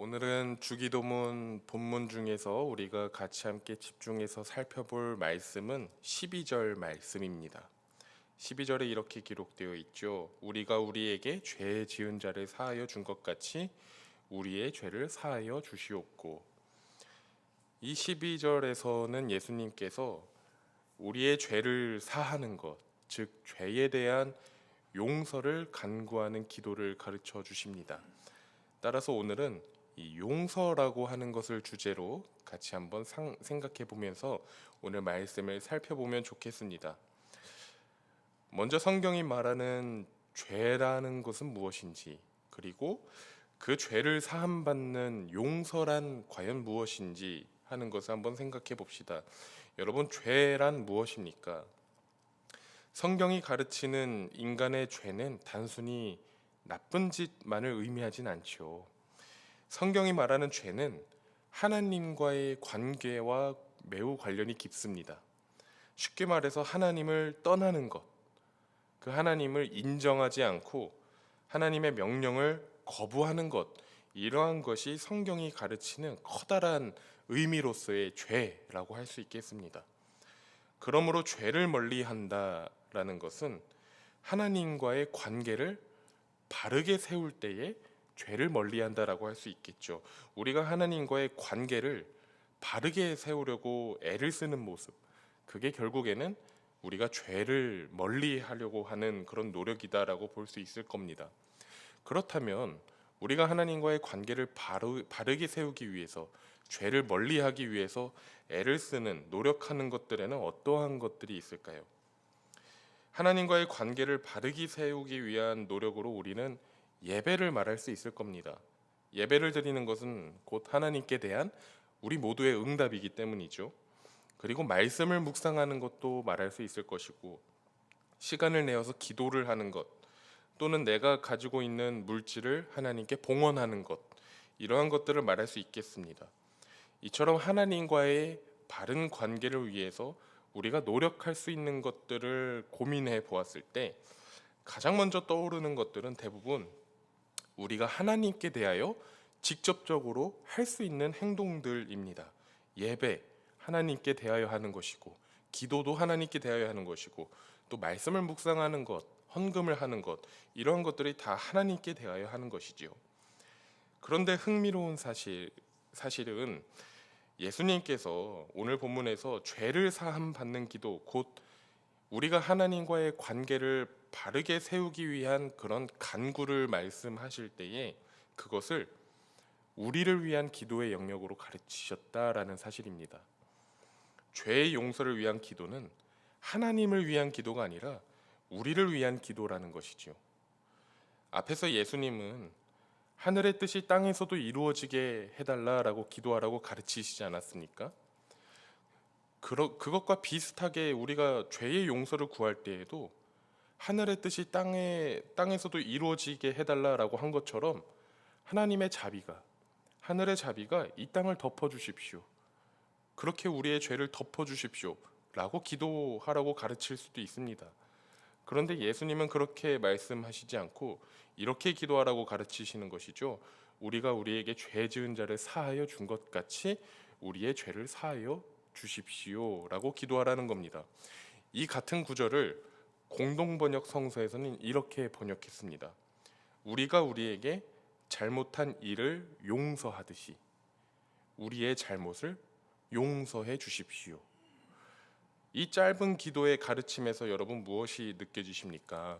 오늘은 주기도문 본문 중에서 우리가 같이 함께 집중해서 살펴볼 말씀은 12절 말씀입니다. 12절에 이렇게 기록되어 있죠. 우리가 우리에게 죄 지은 자를 사하여 준 것 같이 우리의 죄를 사하여 주시옵고. 이 12절에서는 예수님께서 우리의 죄를 사하는 것, 즉 죄에 대한 용서를 간구하는 기도를 가르쳐 주십니다. 따라서 오늘은 이 용서라고 하는 것을 주제로 같이 한번 생각해 보면서 오늘 말씀을 살펴보면 좋겠습니다. 먼저 성경이 말하는 죄라는 것은 무엇인지, 그리고 그 죄를 사함받는 용서란 과연 무엇인지 하는 것을 한번 생각해 봅시다. 여러분, 죄란 무엇입니까? 성경이 가르치는 인간의 죄는 단순히 나쁜 짓만을 의미하진 않죠. 성경이 말하는 죄는 하나님과의 관계와 매우 관련이 깊습니다. 쉽게 말해서 하나님을 떠나는 것, 그 하나님을 인정하지 않고 하나님의 명령을 거부하는 것, 이러한 것이 성경이 가르치는 커다란 의미로서의 죄라고 할 수 있겠습니다. 그러므로 죄를 멀리한다라는 것은 하나님과의 관계를 바르게 세울 때에 죄를 멀리한다라고 할 수 있겠죠. 우리가 하나님과의 관계를 바르게 세우려고 애를 쓰는 모습, 그게 결국에는 우리가 죄를 멀리하려고 하는 그런 노력이다라고 볼 수 있을 겁니다. 그렇다면 우리가 하나님과의 관계를 바르게 세우기 위해서, 죄를 멀리하기 위해서 애를 쓰는, 노력하는 것들에는 어떠한 것들이 있을까요? 하나님과의 관계를 바르게 세우기 위한 노력으로 우리는 예배를 말할 수 있을 겁니다. 예배를 드리는 것은 곧 하나님께 대한 우리 모두의 응답이기 때문이죠. 그리고 말씀을 묵상하는 것도 말할 수 있을 것이고, 시간을 내어서 기도를 하는 것, 또는 내가 가지고 있는 물질을 하나님께 봉헌하는 것, 이러한 것들을 말할 수 있겠습니다. 이처럼 하나님과의 바른 관계를 위해서 우리가 노력할 수 있는 것들을 고민해 보았을 때 가장 먼저 떠오르는 것들은 대부분 우리가 하나님께 대하여 직접적으로 할 수 있는 행동들입니다. 예배, 하나님께 대하여 하는 것이고, 기도도 하나님께 대하여 하는 것이고, 또 말씀을 묵상하는 것, 헌금을 하는 것, 이러한 것들이 다 하나님께 대하여 하는 것이지요. 그런데 흥미로운 사실은 예수님께서 오늘 본문에서 죄를 사함 받는 기도, 곧 우리가 하나님과의 관계를 바르게 세우기 위한 그런 간구를 말씀하실 때에 그것을 우리를 위한 기도의 영역으로 가르치셨다라는 사실입니다. 죄의 용서를 위한 기도는 하나님을 위한 기도가 아니라 우리를 위한 기도라는 것이지요. 앞에서 예수님은 하늘의 뜻이 땅에서도 이루어지게 해달라라고 기도하라고 가르치시지 않았습니까? 그것과 비슷하게 우리가 죄의 용서를 구할 때에도 하늘의 뜻이 땅에서도 이루어지게 해달라라고 한 것처럼 하나님의 자비가, 하늘의 자비가 이 땅을 덮어주십시오, 그렇게 우리의 죄를 덮어주십시오 라고 기도하라고 가르칠 수도 있습니다. 그런데 예수님은 그렇게 말씀하시지 않고 이렇게 기도하라고 가르치시는 것이죠. 우리가 우리에게 죄 지은 자를 사하여 준 것 같이 우리의 죄를 사하여 주십시오 라고 기도하라는 겁니다. 이 같은 구절을 공동번역 성서에서는 이렇게 번역했습니다. 우리가 우리에게 잘못한 일을 용서하듯이 우리의 잘못을 용서해 주십시오. 이 짧은 기도의 가르침에서 여러분 무엇이 느껴지십니까?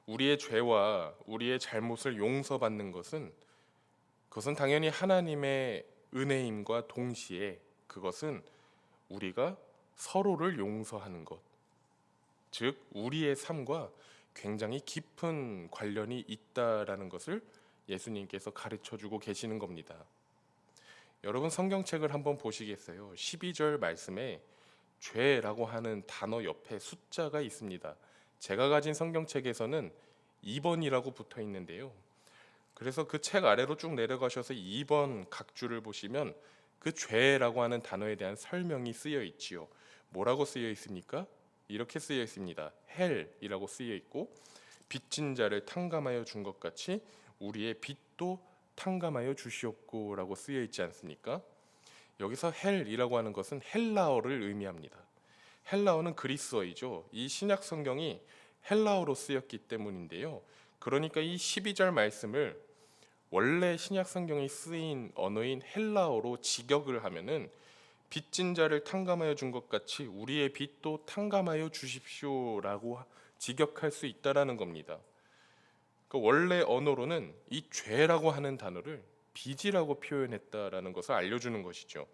우리의 죄와 우리의 잘못을 용서받는 그것은 당연히 하나님의 은혜임과 동시에 그것은 우리가 서로를 용서하는 것, 즉 우리의 삶과 굉장히 깊은 관련이 있다라는 것을 예수님께서 가르쳐주고 계시는 겁니다. 여러분, 성경책을 한번 보시겠어요? 12절 말씀에 죄라고 하는 단어 옆에 숫자가 있습니다. 제가 가진 성경책에서는 2번이라고 붙어 있는데요. 그래서 그 책 아래로 쭉 내려가셔서 2번 각 줄을 보시면 그 죄라고 하는 단어에 대한 설명이 쓰여 있지요. 뭐라고 쓰여 있습니까? 이렇게 쓰여 있습니다. 헬이라고 쓰여 있고, 빚진 자를 탕감하여 준 것 같이 우리의 빚도 탕감하여 주시옵고라고 쓰여 있지 않습니까? 여기서 헬이라고 하는 것은 헬라어를 의미합니다. 헬라어는 그리스어이죠. 이 신약 성경이 헬라어로 쓰였기 때문인데요. 그러니까 이 12절 말씀을 원래 신약 성경이 쓰인 언어인 헬라어로 직역을 하면은 빚진 자를 탕감하여 준 것 같이 우리의 빚도 탕감하여 주십시오라고 직역할 수 있다라는 겁니다. 그러니까 원래 언어로는 이 죄라고 하는 단어를 빚이라고 표현했다라는 것을 알려주는 것이죠.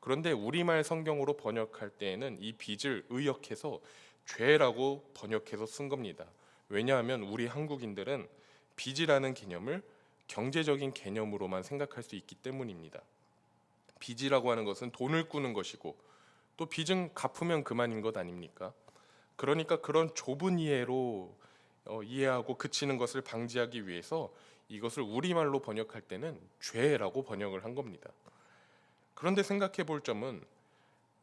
그런데 우리말 성경으로 번역할 때에는 이 빚을 의역해서 죄라고 번역해서 쓴 겁니다. 왜냐하면 우리 한국인들은 빚이라는 개념을 경제적인 개념으로만 생각할 수 있기 때문입니다. 빚이라고 하는 것은 돈을 꾸는 것이고 또 빚은 갚으면 그만인 것 아닙니까? 그러니까 그런 좁은 이해로 이해하고 그치는 것을 방지하기 위해서 이것을 우리말로 번역할 때는 죄라고 번역을 한 겁니다. 그런데 생각해 볼 점은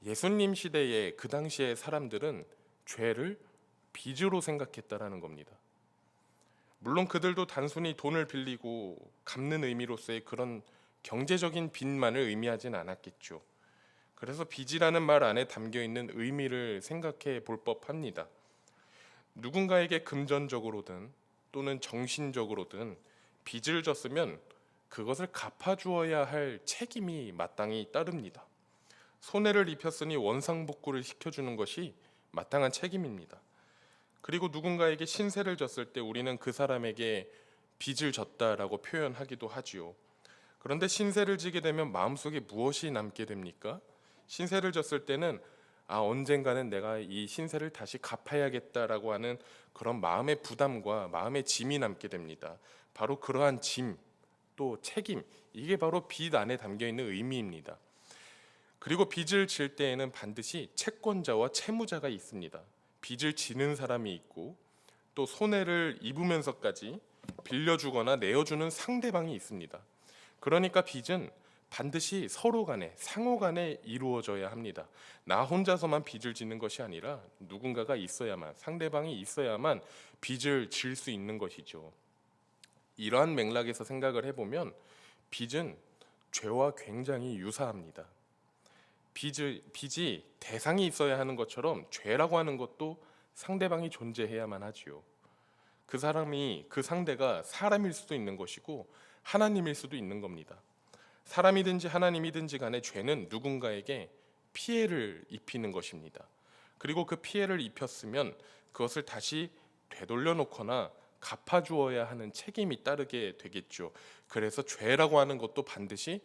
예수님 시대에 그 당시의 사람들은 죄를 빚으로 생각했다라는 겁니다. 물론 그들도 단순히 돈을 빌리고 갚는 의미로서의 그런 경제적인 빚만을 의미하진 않았겠죠. 그래서 빚이라는 말 안에 담겨 있는 의미를 생각해 볼 법합니다. 누군가에게 금전적으로든 또는 정신적으로든 빚을 졌으면 그것을 갚아주어야 할 책임이 마땅히 따릅니다. 손해를 입혔으니 원상복구를 시켜주는 것이 마땅한 책임입니다. 그리고 누군가에게 신세를 졌을 때 우리는 그 사람에게 빚을 졌다라고 표현하기도 하지요. 그런데 신세를 지게 되면 마음속에 무엇이 남게 됩니까? 신세를 졌을 때는 언젠가는 내가 이 신세를 다시 갚아야겠다라고 하는 그런 마음의 부담과 마음의 짐이 남게 됩니다. 바로 그러한 짐, 또 책임, 이게 바로 빚 안에 담겨 있는 의미입니다. 그리고 빚을 질 때에는 반드시 채권자와 채무자가 있습니다. 빚을 지는 사람이 있고 또 손해를 입으면서까지 빌려주거나 내어주는 상대방이 있습니다. 그러니까 빚은 반드시 서로 간에 상호 간에 이루어져야 합니다. 나 혼자서만 빚을 지는 것이 아니라 누군가가 있어야만, 상대방이 있어야만 빚을 질 수 있는 것이죠. 이러한 맥락에서 생각을 해보면 빚은 죄와 굉장히 유사합니다. 빚이 대상이 있어야 하는 것처럼 죄라고 하는 것도 상대방이 존재해야만 하지요. 그 사람이, 그 상대가 사람일 수도 있는 것이고 하나님일 수도 있는 겁니다. 사람이든지 하나님이든지 간에 죄는 누군가에게 피해를 입히는 것입니다. 그리고 그 피해를 입혔으면 그것을 다시 되돌려 놓거나 갚아주어야 하는 책임이 따르게 되겠죠. 그래서 죄라고 하는 것도 반드시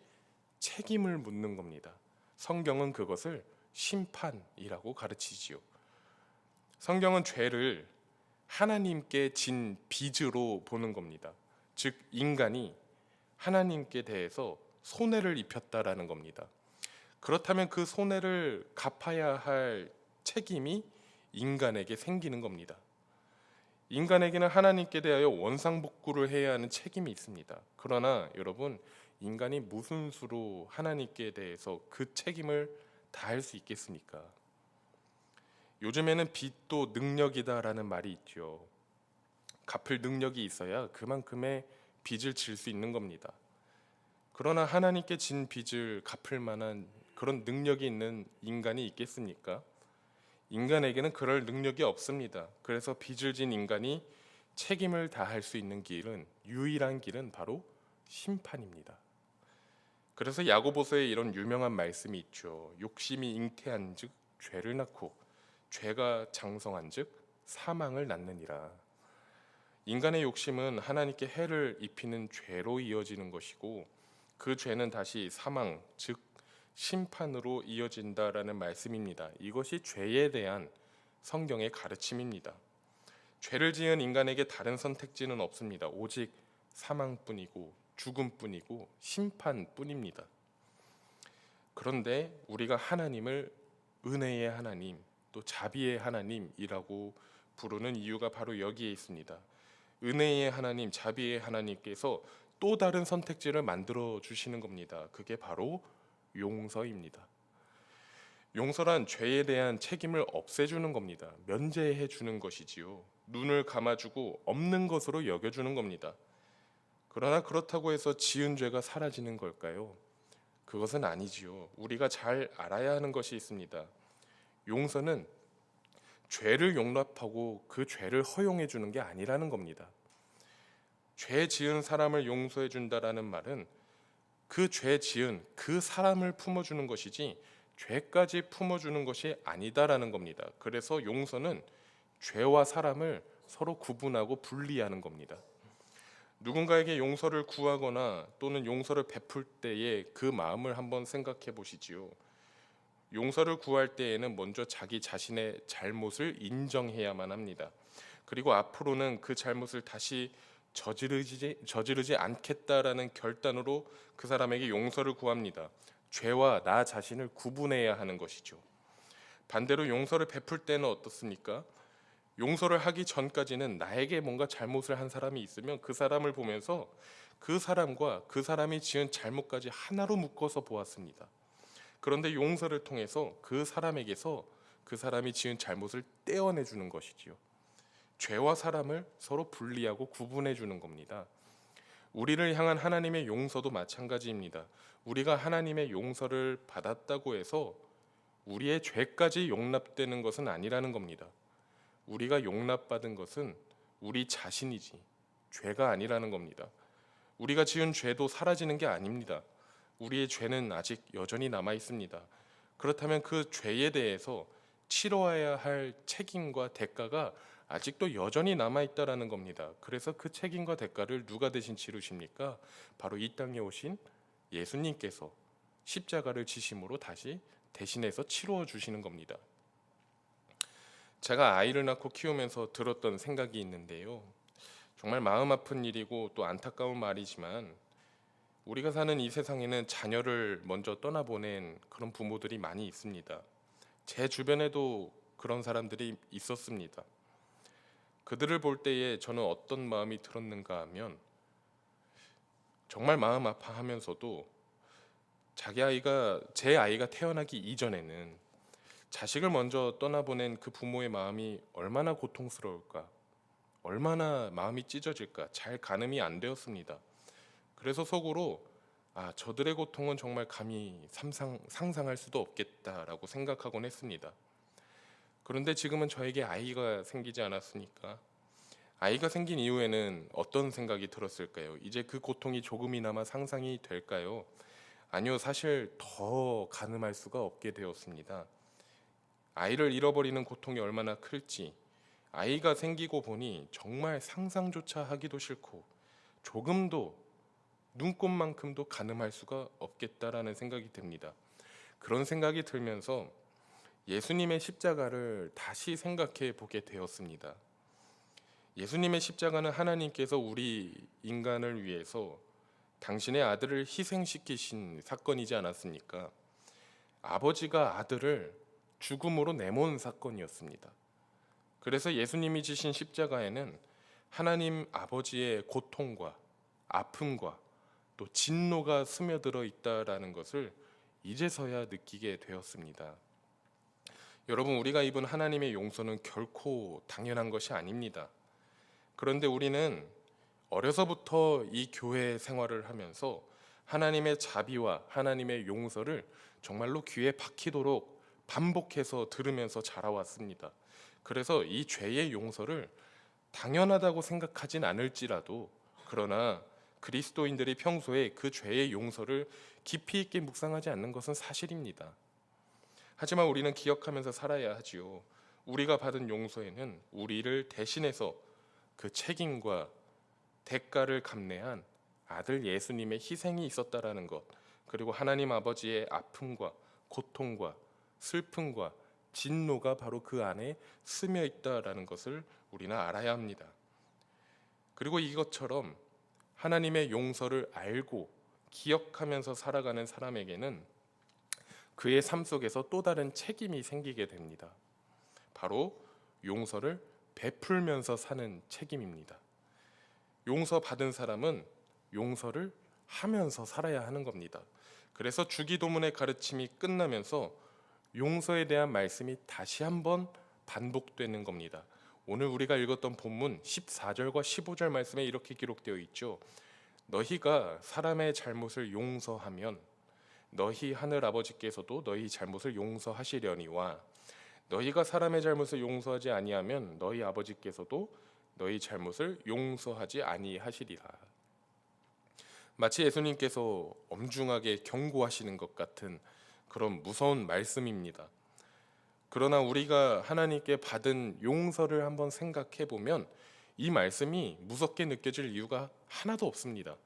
책임을 묻는 겁니다. 성경은 그것을 심판이라고 가르치지요. 성경은 죄를 하나님께 진 빚으로 보는 겁니다. 즉 인간이 하나님께 대해서 손해를 입혔다라는 겁니다. 그렇다면 그 손해를 갚아야 할 책임이 인간에게 생기는 겁니다. 인간에게는 하나님께 대하여 원상복구를 해야 하는 책임이 있습니다. 그러나 여러분, 인간이 무슨 수로 하나님께 대해서 그 책임을 다할 수 있겠습니까? 요즘에는 빚도 능력이다라는 말이 있죠. 갚을 능력이 있어야 그만큼의 빚을 질 수 있는 겁니다. 그러나 하나님께 진 빚을 갚을 만한 그런 능력이 있는 인간이 있겠습니까? 인간에게는 그럴 능력이 없습니다. 그래서 빚을 진 인간이 책임을 다할 수 있는 길은, 유일한 길은 바로 심판입니다. 그래서 야고보서에 이런 유명한 말씀이 있죠. 욕심이 잉태한즉 죄를 낳고 죄가 장성한즉 사망을 낳느니라. 인간의 욕심은 하나님께 해를 입히는 죄로 이어지는 것이고 그 죄는 다시 사망, 즉 심판으로 이어진다라는 말씀입니다. 이것이 죄에 대한 성경의 가르침입니다. 죄를 지은 인간에게 다른 선택지는 없습니다. 오직 사망뿐이고 죽음뿐이고 심판뿐입니다. 그런데 우리가 하나님을 은혜의 하나님, 또 자비의 하나님이라고 부르는 이유가 바로 여기에 있습니다. 은혜의 하나님, 자비의 하나님께서 또 다른 선택지를 만들어 주시는 겁니다. 그게 바로 용서입니다. 용서란 죄에 대한 책임을 없애주는 겁니다. 면제해 주는 것이지요. 눈을 감아주고 없는 것으로 여겨주는 겁니다. 그러나 그렇다고 해서 지은 죄가 사라지는 걸까요? 그것은 아니지요. 우리가 잘 알아야 하는 것이 있습니다. 용서는 죄를 용납하고 그 죄를 허용해 주는 게 아니라는 겁니다. 죄 지은 사람을 용서해 준다라는 말은 그 죄 지은 그 사람을 품어주는 것이지 죄까지 품어주는 것이 아니다라는 겁니다. 그래서 용서는 죄와 사람을 서로 구분하고 분리하는 겁니다. 누군가에게 용서를 구하거나 또는 용서를 베풀 때의 그 마음을 한번 생각해 보시지요. 용서를 구할 때에는 먼저 자기 자신의 잘못을 인정해야만 합니다. 그리고 앞으로는 그 잘못을 다시 저지르지 않겠다라는 결단으로 그 사람에게 용서를 구합니다. 죄와 나 자신을 구분해야 하는 것이죠. 반대로 용서를 베풀 때는 어떻습니까? 용서를 하기 전까지는 나에게 뭔가 잘못을 한 사람이 있으면 그 사람을 보면서 그 사람과 그 사람이 지은 잘못까지 하나로 묶어서 보았습니다. 그런데 용서를 통해서 그 사람에게서 그 사람이 지은 잘못을 떼어내 주는 것이지요. 죄와 사람을 서로 분리하고 구분해 주는 겁니다. 우리를 향한 하나님의 용서도 마찬가지입니다. 우리가 하나님의 용서를 받았다고 해서 우리의 죄까지 용납되는 것은 아니라는 겁니다. 우리가 용납받은 것은 우리 자신이지 죄가 아니라는 겁니다. 우리가 지은 죄도 사라지는 게 아닙니다. 우리의 죄는 아직 여전히 남아 있습니다. 그렇다면 그 죄에 대해서 치러야 할 책임과 대가가 아직도 여전히 남아 있다라는 겁니다. 그래서 그 책임과 대가를 누가 대신 치르십니까? 바로 이 땅에 오신 예수님께서 십자가를 지심으로 다시 대신해서 치루어 주시는 겁니다. 제가 아이를 낳고 키우면서 들었던 생각이 있는데요. 정말 마음 아픈 일이고 또 안타까운 말이지만 우리가 사는 이 세상에는 자녀를 먼저 떠나보낸 그런 부모들이 많이 있습니다. 제 주변에도 그런 사람들이 있었습니다. 그들을 볼 때에 저는 어떤 마음이 들었는가 하면 정말 마음 아파하면서도 제 아이가 태어나기 이전에는 자식을 먼저 떠나보낸 그 부모의 마음이 얼마나 고통스러울까, 얼마나 마음이 찢어질까 잘 가늠이 안 되었습니다. 그래서 속으로 저들의 고통은 정말 감히 상상할 수도 없겠다라고 생각하곤 했습니다. 그런데 지금은 저에게 아이가 생기지 않았으니까 아이가 생긴 이후에는 어떤 생각이 들었을까요? 이제 그 고통이 조금이나마 상상이 될까요? 아니요, 사실 더 가늠할 수가 없게 되었습니다. 아이를 잃어버리는 고통이 얼마나 클지 아이가 생기고 보니 정말 상상조차 하기도 싫고 조금도 눈꼽만큼도 가늠할 수가 없겠다라는 생각이 듭니다. 그런 생각이 들면서 예수님의 십자가를 다시 생각해 보게 되었습니다. 예수님의 십자가는 하나님께서 우리 인간을 위해서 당신의 아들을 희생시키신 사건이지 않았습니까? 아버지가 아들을 죽음으로 내몬 사건이었습니다. 그래서 예수님이 지신 십자가에는 하나님 아버지의 고통과 아픔과 또 진노가 스며들어 있다라는 것을 이제서야 느끼게 되었습니다. 여러분, 우리가 입은 하나님의 용서는 결코 당연한 것이 아닙니다. 그런데 우리는 어려서부터 이 교회 생활을 하면서 하나님의 자비와 하나님의 용서를 정말로 귀에 박히도록 반복해서 들으면서 자라왔습니다. 그래서 이 죄의 용서를 당연하다고 생각하진 않을지라도 그러나 그리스도인들이 평소에 그 죄의 용서를 깊이 있게 묵상하지 않는 것은 사실입니다. 하지만 우리는 기억하면서 살아야 하지요. 우리가 받은 용서에는 우리를 대신해서 그 책임과 대가를 감내한 아들 예수님의 희생이 있었다라는 것, 그리고 하나님 아버지의 아픔과 고통과 슬픔과 진노가 바로 그 안에 스며 있다라는 것을 우리는 알아야 합니다. 그리고 이것처럼 하나님의 용서를 알고 기억하면서 살아가는 사람에게는 그의 삶 속에서 또 다른 책임이 생기게 됩니다. 바로 용서를 베풀면서 사는 책임입니다. 용서받은 사람은 용서를 하면서 살아야 하는 겁니다. 그래서 주기도문의 가르침이 끝나면서 용서에 대한 말씀이 다시 한번 반복되는 겁니다. 오늘 우리가 읽었던 본문 14절과 15절 말씀에 이렇게 기록되어 있죠. 너희가 사람의 잘못을 용서하면 너희 하늘 아버지께서도 너희 잘못을 용서하시려니와 너희가 사람의 잘못을 용서하지 아니하면 너희 아버지께서도 너희 잘못을 용서하지 아니하시리라. 마치 예수님께서 엄중하게 경고하시는 것 같은 그런 무서운 말씀입니다. 그러나 우리가 하나님께 받은 용서를 한번 생각해 보면 이 말씀이 무섭게 느껴질 이유가 하나도 없습니다.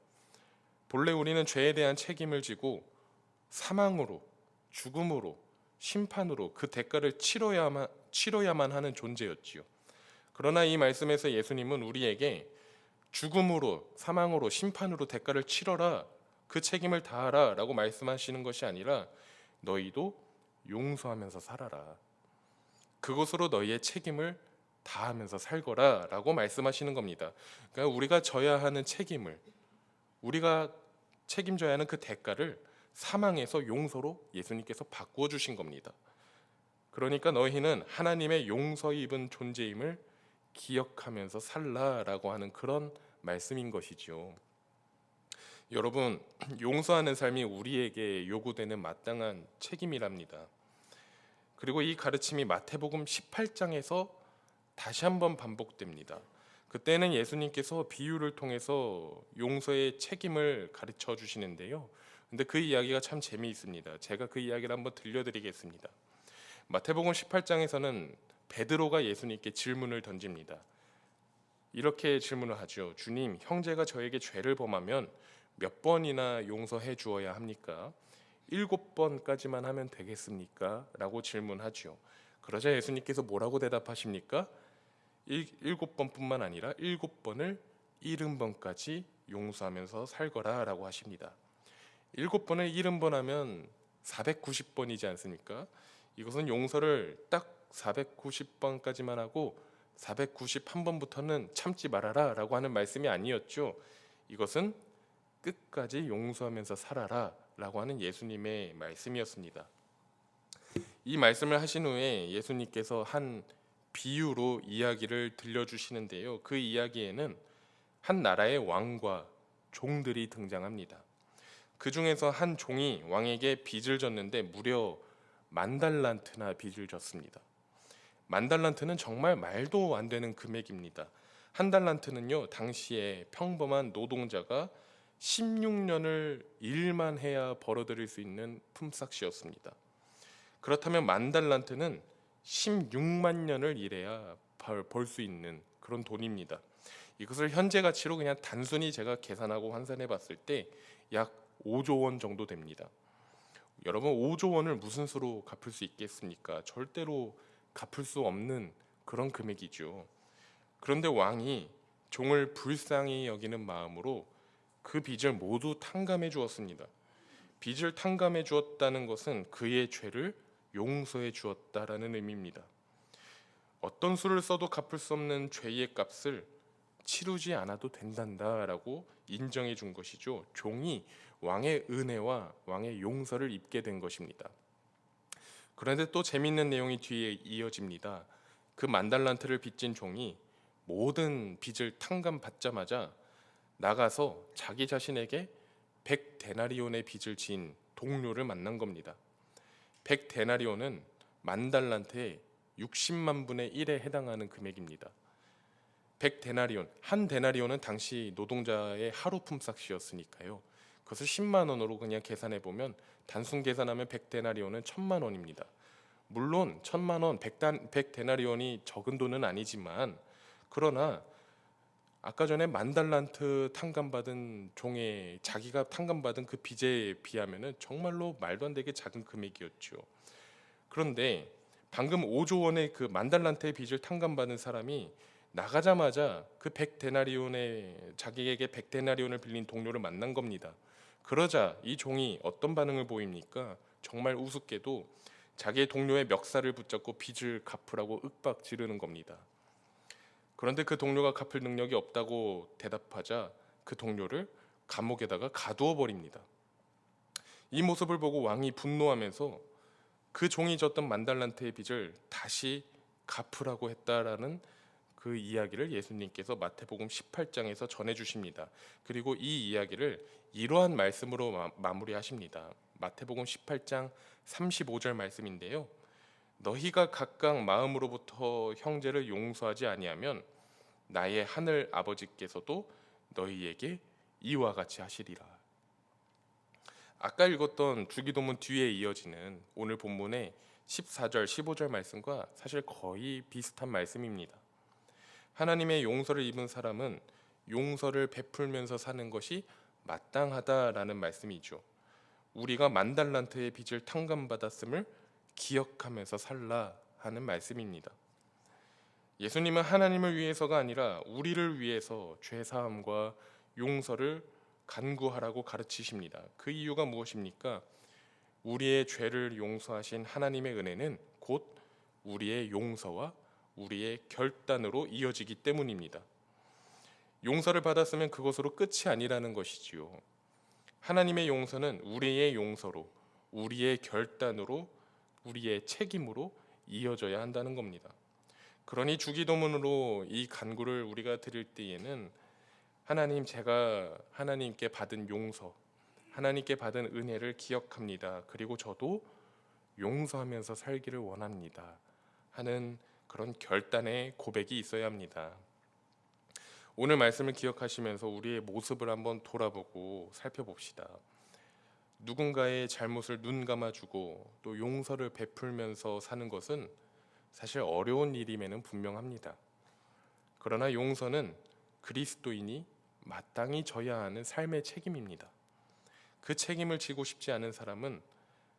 본래 우리는 죄에 대한 책임을 지고 사망으로, 죽음으로, 심판으로 그 대가를 치러야만 하는 존재였지요. 그러나 이 말씀에서 예수님은 우리에게 죽음으로, 사망으로, 심판으로 대가를 치러라, 그 책임을 다하라 라고 말씀하시는 것이 아니라 너희도 용서하면서 살아라, 그것으로 너희의 책임을 다하면서 살거라 라고 말씀하시는 겁니다. 그러니까 우리가 져야 하는 책임을, 우리가 책임져야 하는 그 대가를 사망에서 용서로 예수님께서 바꾸어 주신 겁니다. 그러니까 너희는 하나님의 용서 입은 존재임을 기억하면서 살라라고 하는 그런 말씀인 것이죠. 여러분, 용서하는 삶이 우리에게 요구되는 마땅한 책임이랍니다. 그리고 이 가르침이 마태복음 18장에서 다시 한번 반복됩니다. 그때는 예수님께서 비유를 통해서 용서의 책임을 가르쳐 주시는데요. 근데 그 이야기가 참 재미있습니다. 제가 그 이야기를 한번 들려드리겠습니다. 마태복음 18장에서는 베드로가 예수님께 질문을 던집니다. 이렇게 질문을 하죠. 주님, 형제가 저에게 죄를 범하면 몇 번이나 용서해 주어야 합니까? 7번까지만 하면 되겠습니까? 라고 질문하죠. 그러자 예수님께서 뭐라고 대답하십니까? 7번뿐만 아니라 7번을 70번까지 용서하면서 살거라 라고 하십니다. 7번을 70번 하면 490번이지 않습니까? 이것은 용서를 딱 490번까지만 하고 491번부터는 참지 말아라 라고 하는 말씀이 아니었죠. 이것은 끝까지 용서하면서 살아라 라고 하는 예수님의 말씀이었습니다. 이 말씀을 하신 후에 예수님께서 한 비유로 이야기를 들려주시는데요. 그 이야기에는 한 나라의 왕과 종들이 등장합니다. 그 중에서 한 종이 왕에게 빚을 졌는데 무려 10,000달란트나 빚을 졌습니다. 10,000달란트는 정말 말도 안 되는 금액입니다. 한 달란트는요, 당시에 평범한 노동자가 16년을 일만 해야 벌어들일 수 있는 품삯이었습니다. 그렇다면 10,000달란트는 16만 년을 일해야 벌 수 있는 그런 돈입니다. 이것을 현재 가치로 그냥 단순히 제가 계산하고 환산해 봤을 때 약 5조 원 정도 됩니다. 여러분, 5조 원을 무슨 수로 갚을 수 있겠습니까? 절대로 갚을 수 없는 그런 금액이죠. 그런데 왕이 종을 불쌍히 여기는 마음으로 그 빚을 모두 탕감해 주었습니다. 빚을 탕감해 주었다는 것은 그의 죄를 용서해 주었다라는 의미입니다. 어떤 수를 써도 갚을 수 없는 죄의 값을 치르지 않아도 된단다라고 인정해 준 것이죠. 종이 왕의 은혜와 왕의 용서를 입게 된 것입니다. 그런데 또 재미있는 내용이 뒤에 이어집니다. 그 10,000달란트를 빚진 종이 모든 빚을 탕감받자마자 나가서 자기 자신에게 100데나리온의 빚을 진 동료를 만난 겁니다. 100데나리온은 10,000달란트의 60만 분의 1에 해당하는 금액입니다. 100데나리온, 한 데나리온은 당시 노동자의 하루 품삯이었으니까요. 그것을 10만 원으로 그냥 계산해 보면 단순 계산하면 100데나리온은 1,000만 원입니다. 물론 1,000만 원, 100데나리온이 적은 돈은 아니지만, 그러나 아까 전에 10,000달란트 탕감받은 종의 자기가 탕감받은 그 빚에 비하면은 정말로 말도 안 되게 작은 금액이었죠. 그런데 방금 5조 원의 그 10,000달란트의 빚을 탕감받은 사람이 나가자마자 그 100데나리온의 자기에게 100데나리온을 빌린 동료를 만난 겁니다. 그러자 이 종이 어떤 반응을 보입니까? 정말 우습게도 자기의 동료의 멱살을 붙잡고 빚을 갚으라고 윽박 지르는 겁니다. 그런데 그 동료가 갚을 능력이 없다고 대답하자 그 동료를 감옥에다가 가두어 버립니다. 이 모습을 보고 왕이 분노하면서 그 종이 졌던 10,000달란트의 빚을 다시 갚으라고 했다라는 그 이야기를 예수님께서 마태복음 18장에서 전해 주십니다. 그리고 이 이야기를 이러한 말씀으로 마무리하십니다. 마태복음 18장 35절 말씀인데요. 너희가 각각 마음으로부터 형제를 용서하지 아니하면 나의 하늘 아버지께서도 너희에게 이와 같이 하시리라. 아까 읽었던 주기도문 뒤에 이어지는 오늘 본문의 14절, 15절 말씀과 사실 거의 비슷한 말씀입니다. 하나님의 용서를 입은 사람은 용서를 베풀면서 사는 것이 마땅하다라는 말씀이죠. 우리가 10,000달란트의 빚을 탕감받았음을 기억하면서 살라 하는 말씀입니다. 예수님은 하나님을 위해서가 아니라 우리를 위해서 죄사함과 용서를 간구하라고 가르치십니다. 그 이유가 무엇입니까? 우리의 죄를 용서하신 하나님의 은혜는 곧 우리의 용서와 우리의 결단으로 이어지기 때문입니다. 용서를 받았으면 그것으로 끝이 아니라는 것이지요. 하나님의 용서는 우리의 용서로, 우리의 결단으로, 우리의 책임으로 이어져야 한다는 겁니다. 그러니 주기도문으로 이 간구를 우리가 드릴 때에는 하나님, 제가 하나님께 받은 용서, 하나님께 받은 은혜를 기억합니다. 그리고 저도 용서하면서 살기를 원합니다 하는 그런 결단의 고백이 있어야 합니다. 오늘 말씀을 기억하시면서 우리의 모습을 한번 돌아보고 살펴봅시다. 누군가의 잘못을 눈 감아주고 또 용서를 베풀면서 사는 것은 사실 어려운 일임에는 분명합니다. 그러나 용서는 그리스도인이 마땅히 져야 하는 삶의 책임입니다. 그 책임을 지고 싶지 않은 사람은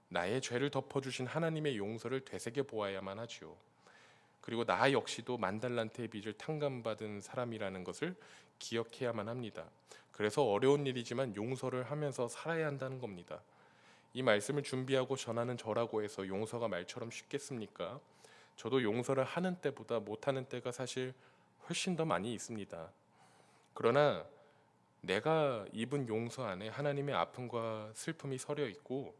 나의 죄를 덮어주신 하나님의 용서를 되새겨 보아야만 하지요. 그리고 나 역시도 10,000달란트의 빚을 탕감받은 사람이라는 것을 기억해야만 합니다. 그래서 어려운 일이지만 용서를 하면서 살아야 한다는 겁니다. 이 말씀을 준비하고 전하는 저라고 해서 용서가 말처럼 쉽겠습니까? 저도 용서를 하는 때보다 못하는 때가 사실 훨씬 더 많이 있습니다. 그러나 내가 입은 용서 안에 하나님의 아픔과 슬픔이 서려 있고,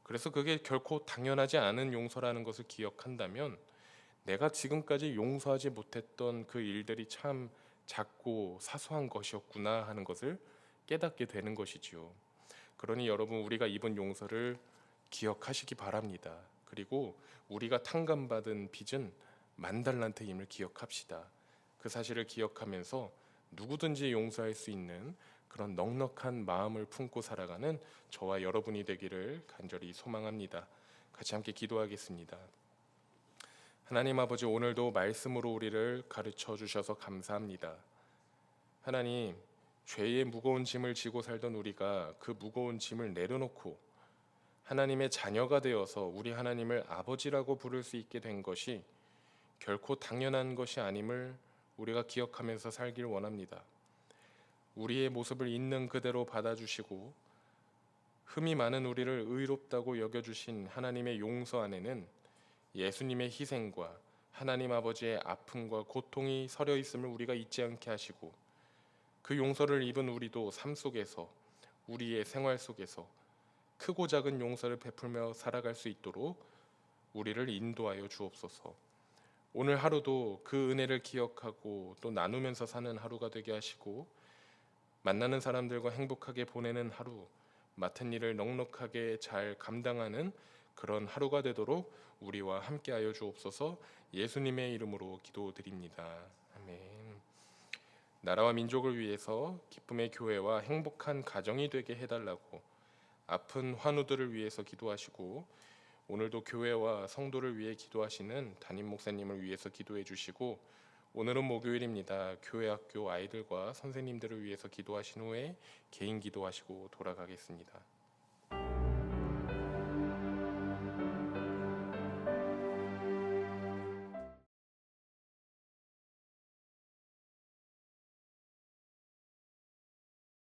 그래서 그게 결코 당연하지 않은 용서라는 것을 기억한다면 내가 지금까지 용서하지 못했던 그 일들이 참 작고 사소한 것이었구나 하는 것을 깨닫게 되는 것이지요. 그러니 여러분, 우리가 입은 용서를 기억하시기 바랍니다. 그리고 우리가 탕감받은 빚은 10,000달란트임을 기억합시다. 그 사실을 기억하면서 누구든지 용서할 수 있는 그런 넉넉한 마음을 품고 살아가는 저와 여러분이 되기를 간절히 소망합니다. 같이 함께 기도하겠습니다. 하나님 아버지, 오늘도 말씀으로 우리를 가르쳐 주셔서 감사합니다. 하나님, 죄의 무거운 짐을 지고 살던 우리가 그 무거운 짐을 내려놓고 하나님의 자녀가 되어서 우리 하나님을 아버지라고 부를 수 있게 된 것이 결코 당연한 것이 아님을 우리가 기억하면서 살길 원합니다. 우리의 모습을 있는 그대로 받아주시고 흠이 많은 우리를 의롭다고 여겨주신 하나님의 용서 안에는 예수님의 희생과 하나님 아버지의 아픔과 고통이 서려 있음을 우리가 잊지 않게 하시고, 그 용서를 입은 우리도 삶 속에서, 우리의 생활 속에서 크고 작은 용서를 베풀며 살아갈 수 있도록 우리를 인도하여 주옵소서. 오늘 하루도 그 은혜를 기억하고 또 나누면서 사는 하루가 되게 하시고, 만나는 사람들과 행복하게 보내는 하루, 맡은 일을 넉넉하게 잘 감당하는 그런 하루가 되도록 우리와 함께하여 주옵소서. 예수님의 이름으로 기도드립니다. 아멘. 나라와 민족을 위해서 기쁨의 교회와 행복한 가정이 되게 해달라고 아픈 환우들을 위해서 기도하시고, 오늘도 교회와 성도를 위해 기도하시는 담임 목사님을 위해서 기도해 주시고, 오늘은 목요일입니다. 교회 학교 아이들과 선생님들을 위해서 기도하신 후에 개인 기도하시고 돌아가겠습니다.